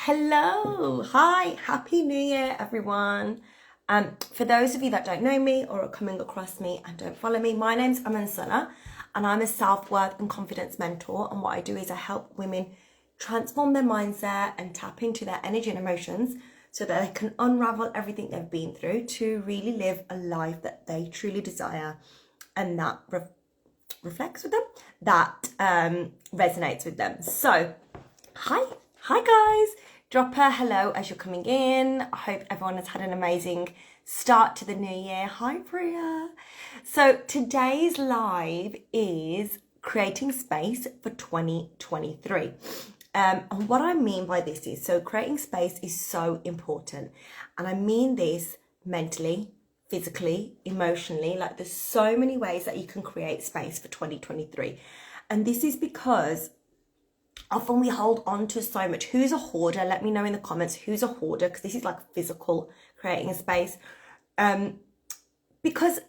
Hello, hi, happy new year, everyone. For those of you that don't know me or are coming across me and don't follow me, my name's Aman Sana and I'm a self-worth and confidence mentor. And what I do is I help women transform their mindset and tap into their energy and emotions so that they can unravel everything they've been through to really live a life that they truly desire and that reflects with them, that resonates with them. So, hi guys. Drop a hello as you're coming in. I hope everyone has had an amazing start to the new year. Hi Priya. So today's live is creating space for 2023. And what I mean by this is, so creating space is so important. And I mean this mentally, physically, emotionally, like there's so many ways that you can create space for 2023. And this is because often we hold on to so much. Who's a hoarder? Let me know in the comments who's a hoarder, because this is like physical creating a space. Because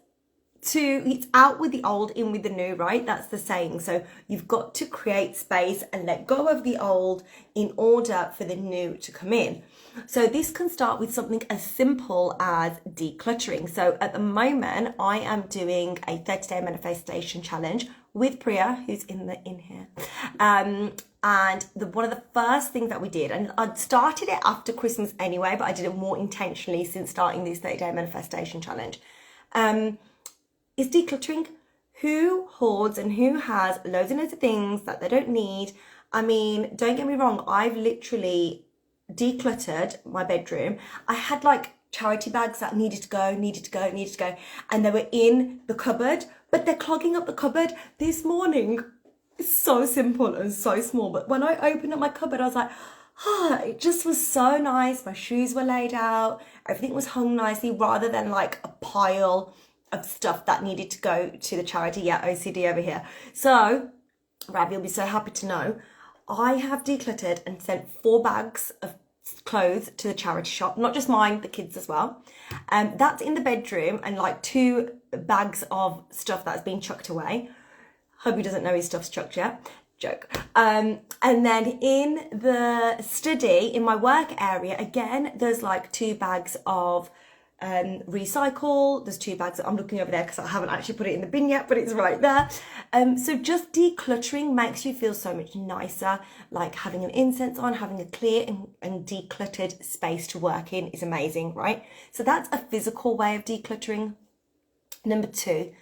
it's out with the old, in with the new, right? That's the saying. So you've got to create space and let go of the old in order for the new to come in. So this can start with something as simple as decluttering. So at the moment, I am doing a 30-day manifestation challenge with Priya, who's in here. And one of the first things that we did, and I'd started it after Christmas anyway, but I did it more intentionally since starting this 30-day manifestation challenge, is decluttering. Who hoards and who has loads and loads of things that they don't need? I mean, don't get me wrong, I've literally decluttered my bedroom. I had like charity bags that needed to go, and they were in the cupboard, but they're clogging up the cupboard. This morning, it's so simple and so small, but when I opened up my cupboard, I was like, it just was so nice. My shoes were laid out, everything was hung nicely, rather than like a pile of stuff that needed to go to the charity. Yeah, OCD over here. So Ravi will be so happy to know I have decluttered and sent 4 bags of clothes to the charity shop, not just mine, the kids as well. That's in the bedroom, and like 2 bags of stuff that's been chucked away. Hubby doesn't know his stuff's chucked yet. Joke. And then in the study, in my work area, again, there's like 2 bags of recycle. There's 2 bags. I'm looking over there because I haven't actually put it in the bin yet, but it's right there. So just decluttering makes you feel so much nicer. Like having an incense on, having a clear and decluttered space to work in is amazing, right? So that's a physical way of decluttering. Number 2,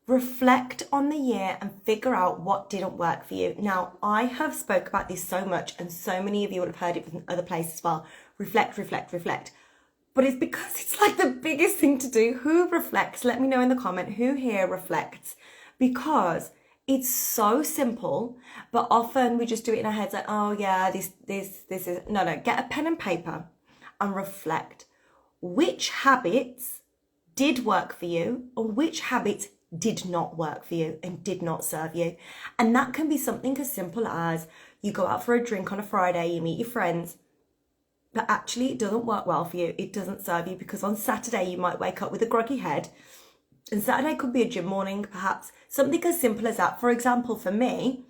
reflect on the year and figure out what didn't work for you. Now, I have spoke about this so much, and so many of you would have heard it from other places as well. Reflect. But it's because it's like the biggest thing to do. Who reflects? Let me know in the comment who here reflects, because it's so simple, but often we just do it in our heads like, oh yeah, this is, no, get a pen and paper and reflect. Which habits did work for you, or which habits did not work for you and did not serve you? And that can be something as simple as you go out for a drink on a Friday, you meet your friends, but actually it doesn't work well for you. It doesn't serve you, because on Saturday you might wake up with a groggy head, and Saturday could be a gym morning, perhaps. Something as simple as that. For example, for me,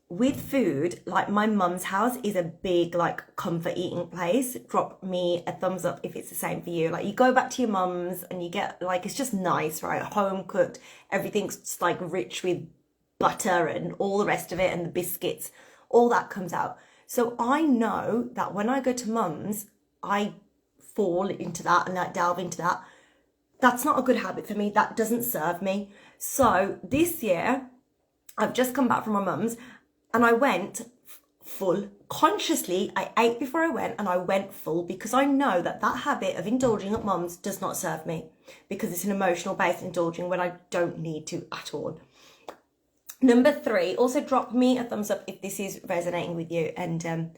with food, like my mum's house is a big like comfort eating place. Drop me a thumbs up if it's the same for you. Like you go back to your mum's and you get like, it's just nice, right? Home cooked, everything's just like rich with butter and all the rest of it, and the biscuits, all that comes out. So I know that when I go to mum's, I fall into that and like delve into that. That's not a good habit for me. That doesn't serve me. So this year, I've just come back from my mum's and I went full. Consciously, I ate before I went, and I went full, because I know that that habit of indulging at mum's does not serve me, because it's an emotional based indulging when I don't need to at all. Number 3, also drop me a thumbs up if this is resonating with you and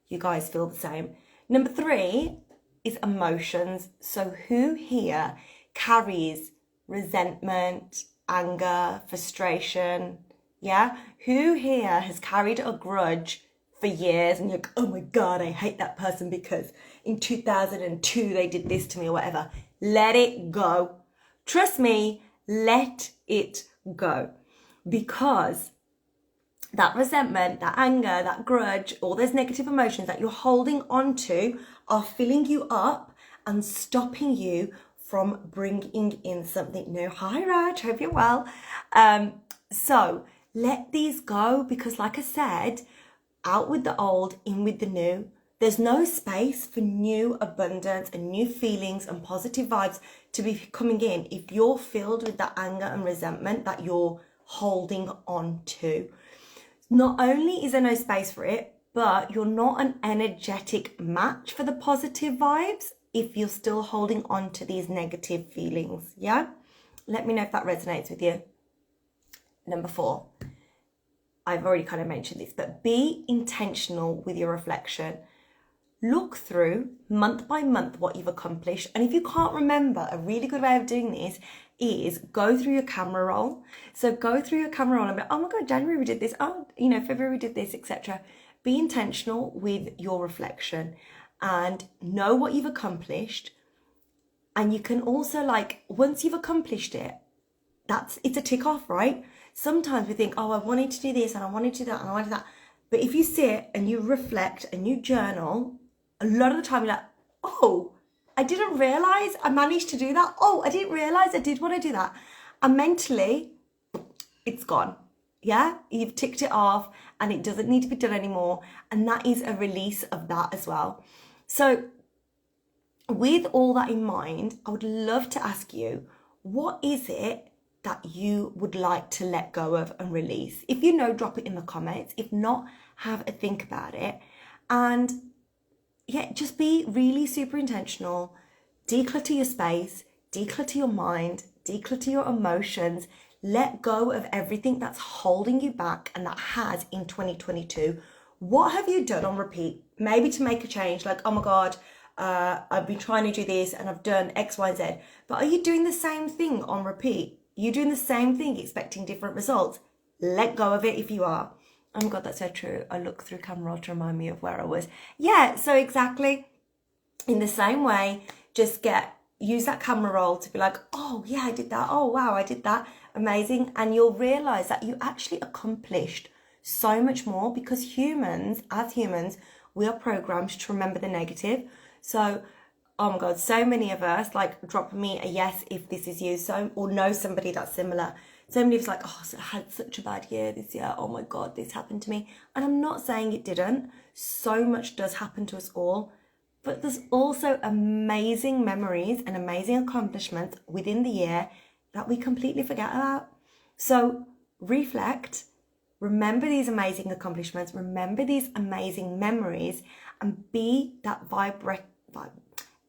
you guys feel the same. Number 3 is emotions. So who here carries resentment, anger, frustration? Yeah? Who here has carried a grudge for years and you're like, oh my God, I hate that person because in 2002 they did this to me or whatever? Let it go. Trust me, let it go. Because that resentment, that anger, that grudge, all those negative emotions that you're holding on to are filling you up and stopping you from bringing in something new. Hi, Raj, hope you're well. So let these go, because like I said, out with the old, in with the new. There's no space for new abundance and new feelings and positive vibes to be coming in if you're filled with that anger and resentment that you're holding on to. Not only is there no space for it, but you're not an energetic match for the positive vibes if you're still holding on to these negative feelings. Yeah? Let me know if that resonates with you. Number 4. I've already kind of mentioned this, but be intentional with your reflection. Look through month by month what you've accomplished. And if you can't remember, a really good way of doing this is go through your camera roll. So go through your camera roll and be like, oh my God, January we did this. Oh, February we did this, etc. Be intentional with your reflection and know what you've accomplished. And you can also, once you've accomplished it, it's a tick off, right? Sometimes we think, oh, I wanted to do this and I wanted to do that and I wanted that. But if you sit and you reflect and you journal, a lot of the time you're like, oh, I didn't realize I managed to do that. Oh, I didn't realize I did want to do that. And mentally, it's gone. Yeah, you've ticked it off and it doesn't need to be done anymore. And that is a release of that as well. So with all that in mind, I would love to ask you, what is it that you would like to let go of and release? If you know, drop it in the comments. If not, have a think about it. And yeah, just be really super intentional. Declutter your space, declutter your mind, declutter your emotions. Let go of everything that's holding you back and that has in 2022. What have you done on repeat? Maybe to make a change, like, oh my God, I've been trying to do this and I've done X, Y, Z. But are you doing the same thing on repeat? You're doing the same thing, expecting different results. Let go of it if you are. Oh my God, that's so true. I look through camera to remind me of where I was. Yeah, so exactly in the same way, just use that camera roll to be like, oh yeah, I did that. Oh wow, I did that. Amazing. And you'll realize that you actually accomplished so much more, because as humans, we are programmed to remember the negative. So, oh my God, so many of us, drop me a yes if this is you, or know somebody that's similar. So many of us oh, I had such a bad year this year. Oh my God, this happened to me. And I'm not saying it didn't. So much does happen to us all. But there's also amazing memories and amazing accomplishments within the year that we completely forget about. So reflect, remember these amazing accomplishments, remember these amazing memories, and be that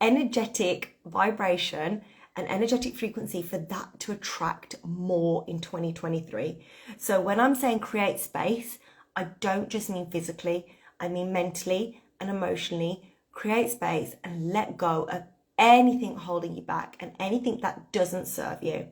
energetic vibration and energetic frequency for that to attract more in 2023. So when I'm saying create space, I don't just mean physically, I mean mentally and emotionally. Create space and let go of anything holding you back and anything that doesn't serve you.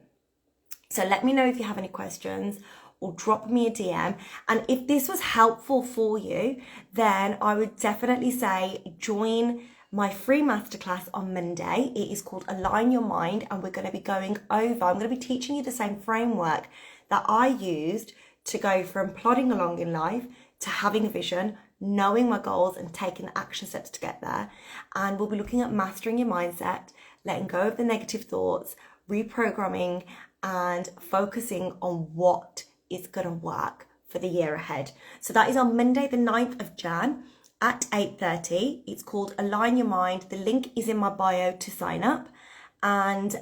So let me know if you have any questions, or drop me a DM. And if this was helpful for you, then I would definitely say join my free masterclass on Monday. It is called Align Your Mind, and we're going to be I'm going to be teaching you the same framework that I used to go from plodding along in life to having a vision, knowing my goals and taking the action steps to get there. And we'll be looking at mastering your mindset, letting go of the negative thoughts, reprogramming, and focusing on what is going to work for the year ahead. So that is on Monday, the 9th of Jan at 8:30. It's called Align Your Mind. The link is in my bio to sign up. And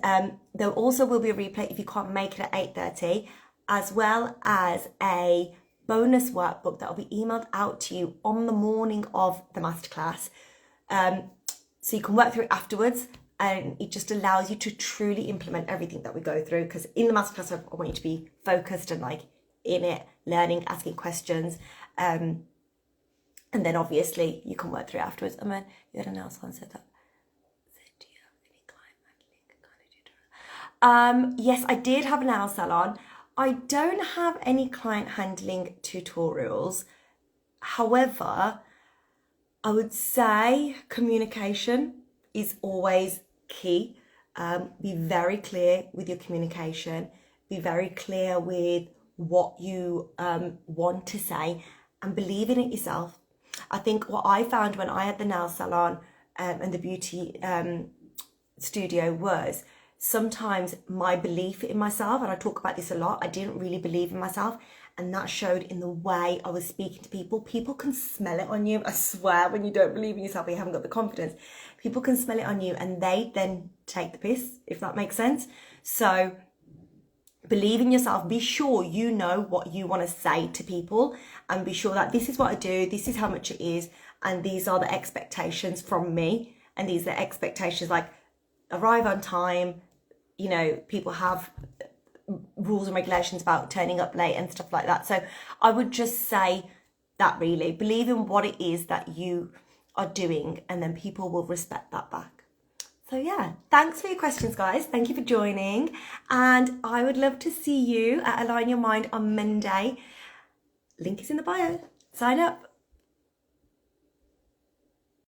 there also will be a replay if you can't make it at 8:30, as well as a bonus workbook that will be emailed out to you on the morning of the masterclass. So you can work through it afterwards, and it just allows you to truly implement everything that we go through. Because in the masterclass, I want you to be focused and in it, learning, asking questions. And then obviously you can work through it afterwards. And then you had an else one said that. Do you have any client handling? Yes, I did have a nail salon. I don't have any client handling tutorials. However, I would say communication is always key. Be very clear with your communication. Be very clear with what you want to say, and believe in it yourself. I think what I found when I had the nail salon and the beauty studio was sometimes my belief in myself, and I talk about this a lot, I didn't really believe in myself, and that showed in the way I was speaking to people. People can smell it on you. I swear, when you don't believe in yourself, you haven't got the confidence, people can smell it on you and they then take the piss, if that makes sense. So believe in yourself. Be sure you know what you want to say to people, and be sure that this is what I do, this is how much it is, and these are the expectations from me, and these are the expectations, like arrive on time. You know, people have rules and regulations about turning up late and stuff like that. So I would just say that, really believe in what it is that you are doing, and then people will respect that back. So yeah, thanks for your questions, guys. Thank you for joining, and I would love to see you at Align Your Mind on Monday. Link is in the bio. Sign up.